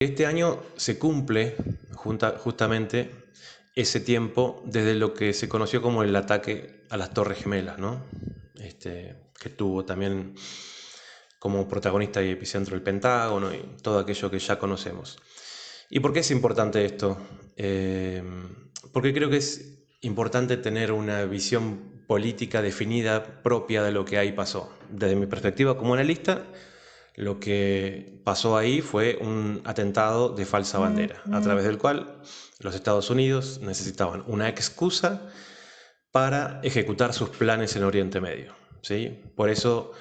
Este año se cumple justamente ese tiempo desde lo que se conoció como el ataque a las Torres Gemelas, ¿no? Que tuvo también como protagonista y epicentro el Pentágono y todo aquello que ya conocemos. ¿Y por qué es importante esto? Eh, Porque creo que es importante tener una visión política definida propia de lo que ahí pasó. Desde mi perspectiva como analista, lo que pasó ahí fue un atentado de falsa bandera, a través del cual los Estados Unidos necesitaban una excusa para ejecutar sus planes en Oriente Medio. ¿Sí? Por eso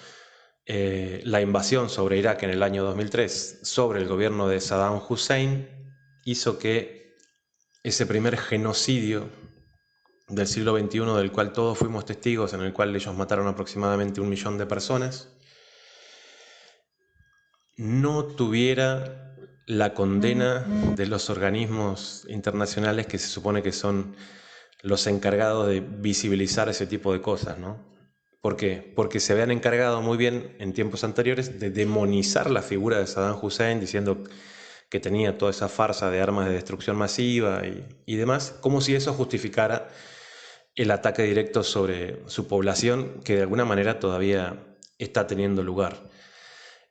la invasión sobre Irak en el año 2003 sobre el gobierno de Saddam Hussein hizo que ese primer genocidio del siglo XXI, del cual todos fuimos testigos, en el cual ellos mataron aproximadamente 1 millón de personas, no tuviera la condena de los organismos internacionales que se supone que son los encargados de visibilizar ese tipo de cosas, ¿no? ¿Por qué? Porque se habían encargado muy bien en tiempos anteriores de demonizar la figura de Saddam Hussein, diciendo que tenía toda esa farsa de armas de destrucción masiva y demás, como si eso justificara el ataque directo sobre su población, que de alguna manera todavía está teniendo lugar.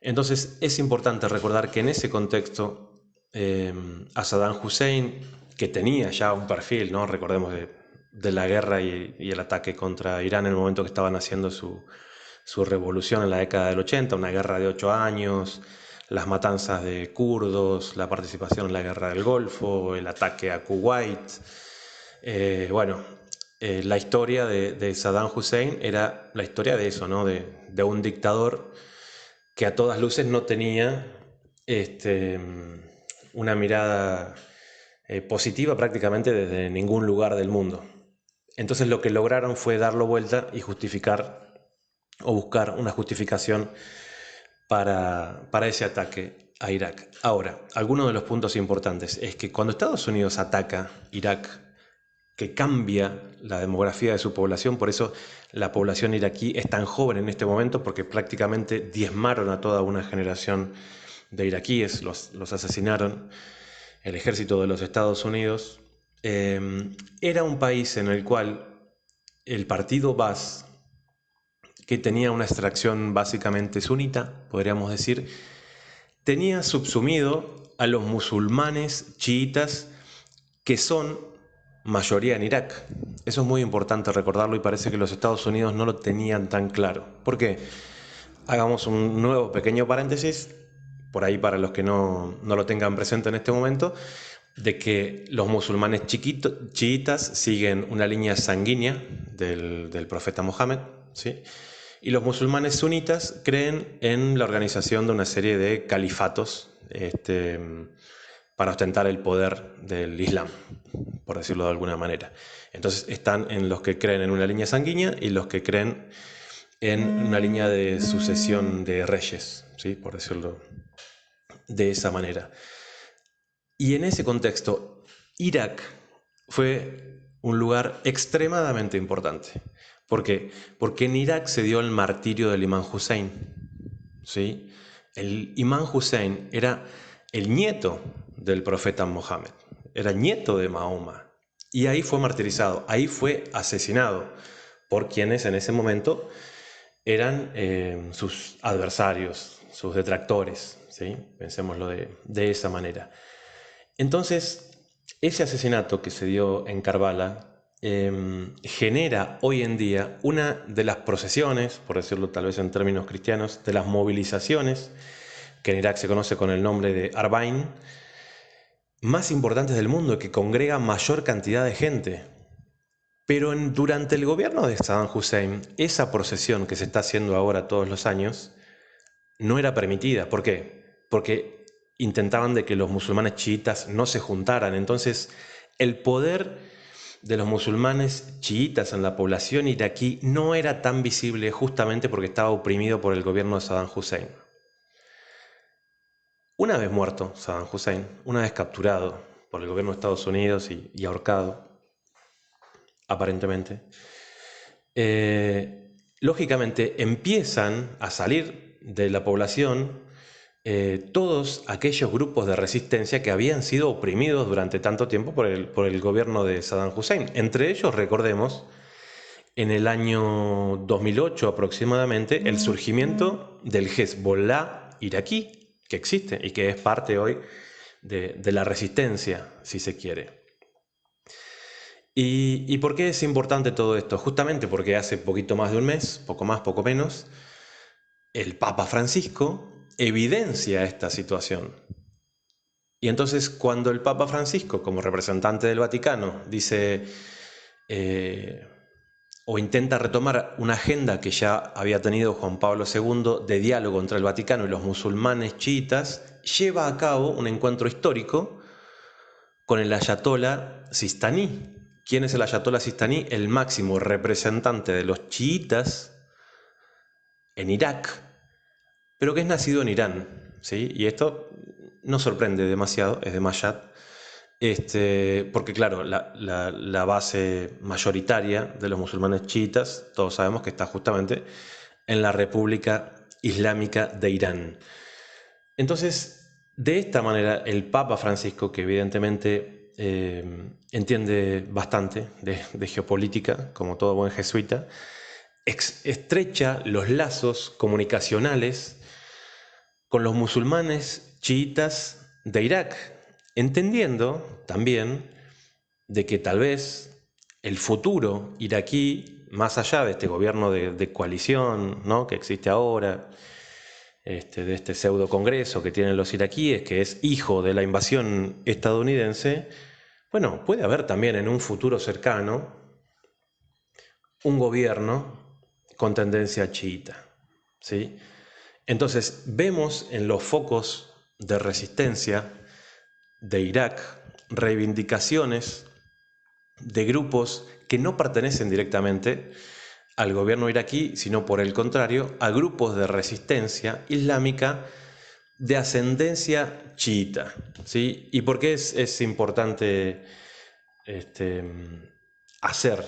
Entonces es importante recordar que en ese contexto a Saddam Hussein, que tenía ya un perfil, ¿no? Recordemos de la guerra y el ataque contra Irán en el momento que estaban haciendo su revolución en la década del 80, una guerra de 8 años, las matanzas de kurdos, la participación en la guerra del Golfo, el ataque a Kuwait. Bueno, la historia de Saddam Hussein era la historia de eso, ¿no? De un dictador que a todas luces no tenía este, una mirada positiva prácticamente desde ningún lugar del mundo. Entonces lo que lograron fue darlo vuelta y justificar o buscar una justificación para ese ataque a Irak. Ahora, algunos de los puntos importantes es que cuando Estados Unidos ataca Irak, que cambia la demografía de su población, por eso la población iraquí es tan joven en este momento, porque prácticamente diezmaron a toda una generación de iraquíes, los asesinaron el ejército de los Estados Unidos. Era un país en el cual el partido Baas, que tenía una extracción básicamente sunita, podríamos decir, tenía subsumido a los musulmanes chiitas que son mayoría en Irak. Eso es muy importante recordarlo y parece que los Estados Unidos no lo tenían tan claro. ¿Por qué? Hagamos un nuevo pequeño paréntesis, por ahí para los que no lo tengan presente en este momento, de que los musulmanes chiitas siguen una línea sanguínea del profeta Mohammed, ¿sí? Y los musulmanes sunitas creen en la organización de una serie de califatos para ostentar el poder del Islam, por decirlo de alguna manera. Entonces están en los que creen en una línea sanguínea y los que creen en una línea de sucesión de reyes, ¿sí? Por decirlo de esa manera. Y en ese contexto, Irak fue un lugar extremadamente importante. ¿Por qué? Porque en Irak se dio el martirio del imán Hussein. ¿Sí? El imán Hussein era el nieto del profeta Mohammed, era nieto de Mahoma. Y ahí fue martirizado, ahí fue asesinado por quienes en ese momento eran sus adversarios, sus detractores. ¿Sí? Pensémoslo de esa manera. Entonces, ese asesinato que se dio en Karbala genera hoy en día una de las procesiones, por decirlo tal vez en términos cristianos, de las movilizaciones, que en Irak se conoce con el nombre de Arbain, más importantes del mundo, que congrega mayor cantidad de gente. Pero durante el gobierno de Saddam Hussein, esa procesión que se está haciendo ahora todos los años no era permitida. ¿Por qué? Porque intentaban de que los musulmanes chiitas no se juntaran. Entonces, el poder de los musulmanes chiitas en la población iraquí no era tan visible justamente porque estaba oprimido por el gobierno de Saddam Hussein. Una vez muerto Saddam Hussein, una vez capturado por el gobierno de Estados Unidos y ahorcado, aparentemente, lógicamente empiezan a salir de la población todos aquellos grupos de resistencia que habían sido oprimidos durante tanto tiempo por el gobierno de Saddam Hussein. Entre ellos, recordemos, en el año 2008 aproximadamente, el surgimiento del Hezbollah iraquí, que existe y que es parte hoy de la resistencia, si se quiere. ¿Y por qué es importante todo esto? Justamente porque hace poquito más de un mes, poco más, poco menos, el Papa Francisco evidencia esta situación. Y entonces cuando el Papa Francisco, como representante del Vaticano, dice o intenta retomar una agenda que ya había tenido Juan Pablo II de diálogo entre el Vaticano y los musulmanes chiitas, lleva a cabo un encuentro histórico con el ayatolá Sistani. ¿Quién es el ayatolá Sistani? El máximo representante de los chiitas en Irak, pero que es nacido en Irán, ¿sí? Y esto no sorprende demasiado, es de Mashhad, porque claro, la base mayoritaria de los musulmanes chiitas, todos sabemos que está justamente en la República Islámica de Irán. Entonces, de esta manera, el Papa Francisco, que evidentemente entiende bastante de geopolítica, como todo buen jesuita, estrecha los lazos comunicacionales con los musulmanes chiitas de Irak, entendiendo también de que tal vez el futuro iraquí, más allá de este gobierno de coalición, ¿no?, que existe ahora, de este pseudo congreso que tienen los iraquíes, que es hijo de la invasión estadounidense, bueno, puede haber también en un futuro cercano un gobierno con tendencia chiita, ¿sí? Entonces vemos en los focos de resistencia de Irak reivindicaciones de grupos que no pertenecen directamente al gobierno iraquí, sino por el contrario, a grupos de resistencia islámica de ascendencia chiita, ¿sí? ¿Y por qué es importante hacer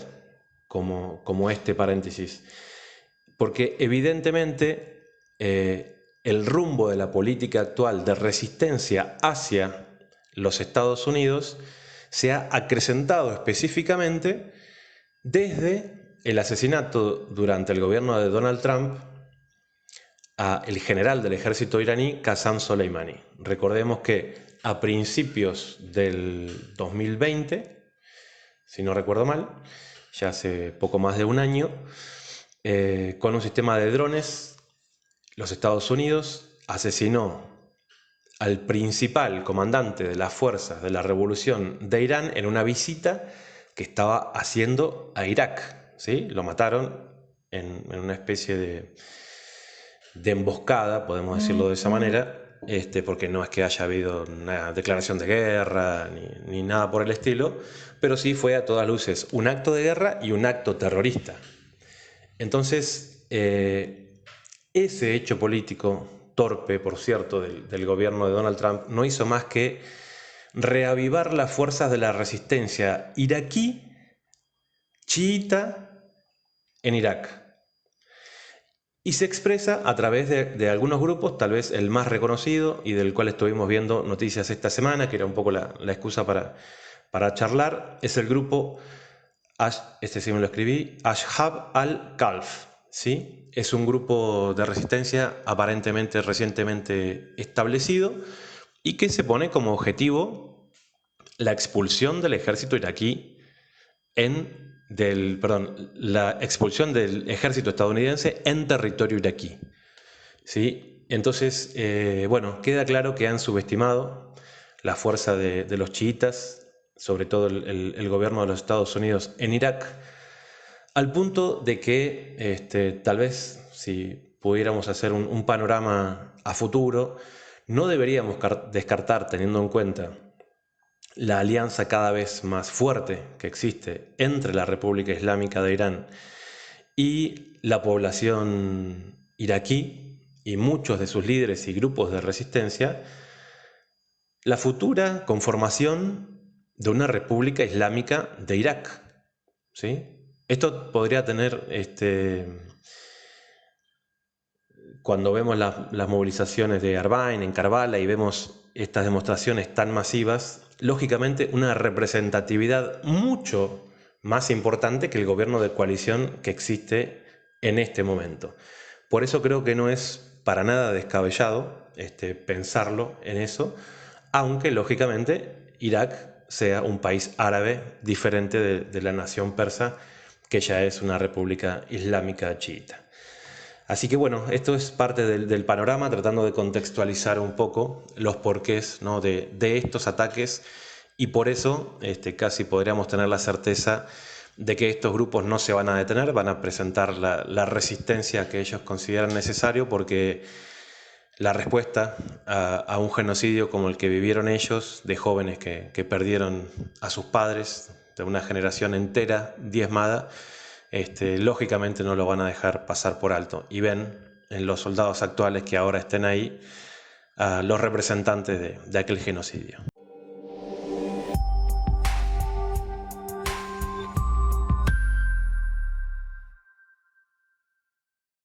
como este paréntesis? Porque evidentemente el rumbo de la política actual de resistencia hacia los Estados Unidos se ha acrecentado específicamente desde el asesinato durante el gobierno de Donald Trump al general del ejército iraní Qasem Soleimani. Recordemos que a principios del 2020, si no recuerdo mal, ya hace poco más de un año, con un sistema de drones, los Estados Unidos asesinó al principal comandante de las fuerzas de la revolución de Irán en una visita que estaba haciendo a Irak, ¿sí? Lo mataron en una especie de emboscada, podemos decirlo de esa manera, porque no es que haya habido una declaración de guerra ni nada por el estilo, pero sí fue a todas luces un acto de guerra y un acto terrorista. Entonces, ese hecho político torpe, por cierto, del gobierno de Donald Trump, no hizo más que reavivar las fuerzas de la resistencia iraquí chiita en Irak. Y se expresa a través de algunos grupos, tal vez el más reconocido y del cual estuvimos viendo noticias esta semana, que era un poco la excusa para charlar, es el grupo, este sí me lo escribí, Ashab al-Khalf, ¿sí? Es un grupo de resistencia aparentemente recientemente establecido y que se pone como objetivo la expulsión del ejército iraquí la expulsión del ejército estadounidense en territorio iraquí, ¿sí? Entonces, bueno, queda claro que han subestimado la fuerza de los chiitas, sobre todo el gobierno de los Estados Unidos en Irak, al punto de que tal vez si pudiéramos hacer un panorama a futuro, no deberíamos descartar, teniendo en cuenta la alianza cada vez más fuerte que existe entre la República Islámica de Irán y la población iraquí y muchos de sus líderes y grupos de resistencia, la futura conformación de una República Islámica de Irak, ¿sí? Esto podría tener cuando vemos las movilizaciones de Arbain en Karbala y vemos estas demostraciones tan masivas, lógicamente una representatividad mucho más importante que el gobierno de coalición que existe en este momento. Por eso creo que no es para nada descabellado pensarlo en eso, aunque lógicamente Irak sea un país árabe diferente de la nación persa, que ya es una república islámica chiita. Así que bueno, esto es parte del panorama, tratando de contextualizar un poco los porqués, ¿no?, de estos ataques, y por eso casi podríamos tener la certeza de que estos grupos no se van a detener, van a presentar la resistencia que ellos consideran necesario, porque la respuesta a un genocidio como el que vivieron ellos, de jóvenes que perdieron a sus padres, de una generación entera diezmada, lógicamente no lo van a dejar pasar por alto, y ven en los soldados actuales que ahora estén ahí a los representantes de aquel genocidio.